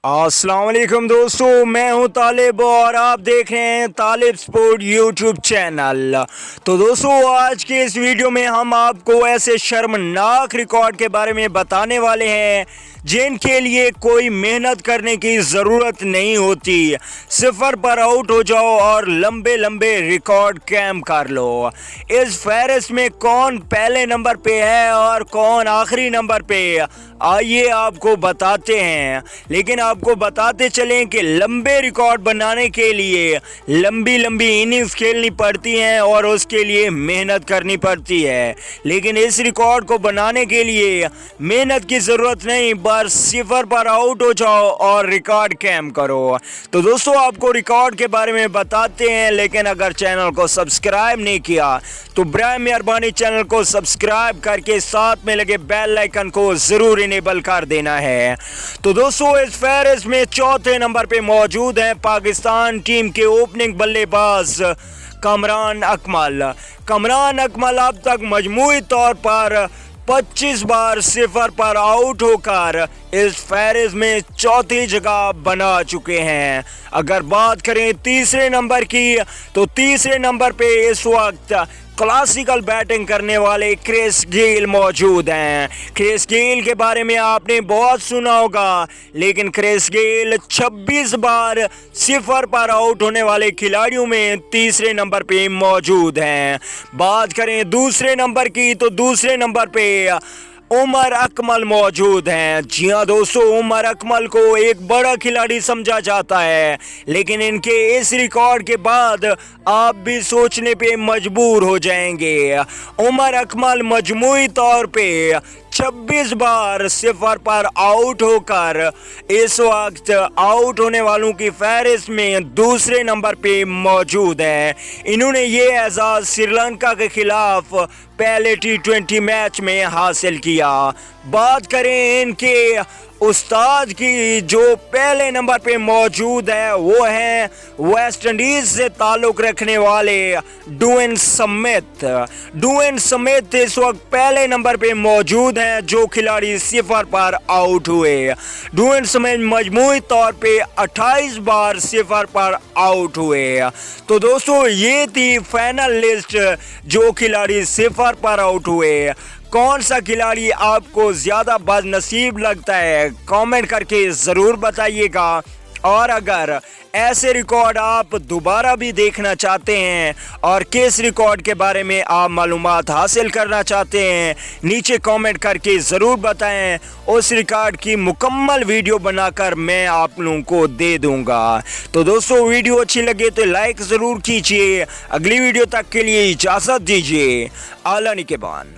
अस्सलाम वालेकुम दोस्तों, मैं हूं तालिब और आप देख रहे हैं तालिब स्पोर्ट यूट्यूब चैनल। तो दोस्तों, आज के इस वीडियो में हम आपको ऐसे शर्मनाक रिकॉर्ड के बारे में बताने वाले हैं जिनके लिए कोई मेहनत करने की ज़रूरत नहीं होती। सिफर पर आउट हो जाओ और लंबे लंबे रिकॉर्ड कैम कर लो। इस फहरिस्त में कौन पहले नंबर पे है और कौन आखिरी नंबर पे, आइए आपको बताते हैं। लेकिन आपको बताते चलें कि लंबे रिकॉर्ड बनाने के लिए लंबी लंबी इनिंग्स खेलनी पड़ती हैं और उसके लिए मेहनत करनी पड़ती है। लेकिन इस रिकॉर्ड को बनाने के लिए मेहनत की ज़रूरत नहीं, बस सिफर पर आउट हो जाओ और रिकॉर्ड कैम करो। तो दोस्तों, आपको रिकॉर्ड के बारे में बताते हैं, लेकिन अगर चैनल को सब्सक्राइब नहीं किया तो बराए मेहरबानी चैनल को सब्सक्राइब करके साथ में लगे बेल आइकन को ज़रूर इनेबल कर देना है। तो दोस्तों, इस फहरिस्त में चौथे नंबर पे मौजूद हैं पाकिस्तान टीम के ओपनिंग बल्लेबाज कमरान अकमल। कमरान अकमल अब तक मजमूई तौर पर 25 बार सिफर पर आउट होकर इस फहरिस्त में चौथी जगह बना चुके हैं। अगर बात करें तीसरे नंबर की, तो तीसरे नंबर पे इस वक्त क्लासिकल बैटिंग करने वाले क्रिस गेल मौजूद हैं। क्रिस गेल के बारे में आपने बहुत सुना होगा, लेकिन क्रिस गेल 26 बार सिफर पर आउट होने वाले खिलाड़ियों में तीसरे नंबर पे मौजूद हैं। बात करें दूसरे नंबर की, तो दूसरे नंबर पे उमर अकमल मौजूद हैं। जी हाँ दोस्तों, उमर अकमल को एक बड़ा खिलाड़ी समझा जाता है, लेकिन इनके इस रिकॉर्ड के बाद आप भी सोचने पे मजबूर हो जाएंगे। उमर अकमल मजमूई तौर पे 26 बार सिफर पर आउट होकर इस वक्त आउट होने वालों की फहरिस्त में दूसरे नंबर पे मौजूद है। इन्होंने ये एजाज़ श्रीलंका के खिलाफ पहले T20 मैच में हासिल किया। बात करें इनके उस्ताद की, जो पहले नंबर पे मौजूद है वो है वेस्ट इंडीज से ताल्लुक़ रखने वाले ड्वेन स्मिथ। ड्वेन स्मिथ इस वक्त पहले नंबर पे मौजूद हैं जो खिलाड़ी सिफर पर आउट हुए। ड्वेन स्मिथ मजमूई तौर पे 28 बार सिफर पर आउट हुए। तो दोस्तों, ये थी फाइनल लिस्ट जो खिलाड़ी सिफर पर आउट हुए। कौन सा खिलाड़ी आपको ज़्यादा बदनसीब लगता है, कमेंट करके ज़रूर बताइएगा। और अगर ऐसे रिकॉर्ड आप दोबारा भी देखना चाहते हैं और किस रिकॉर्ड के बारे में आप मालूमात हासिल करना चाहते हैं, नीचे कमेंट करके ज़रूर बताएं। उस रिकॉर्ड की मुकम्मल वीडियो बनाकर मैं आप लोगों को दे दूंगा। तो दोस्तों, वीडियो अच्छी लगे तो लाइक ज़रूर कीजिए। अगली वीडियो तक के लिए इजाज़त दीजिए। आला निगहबान।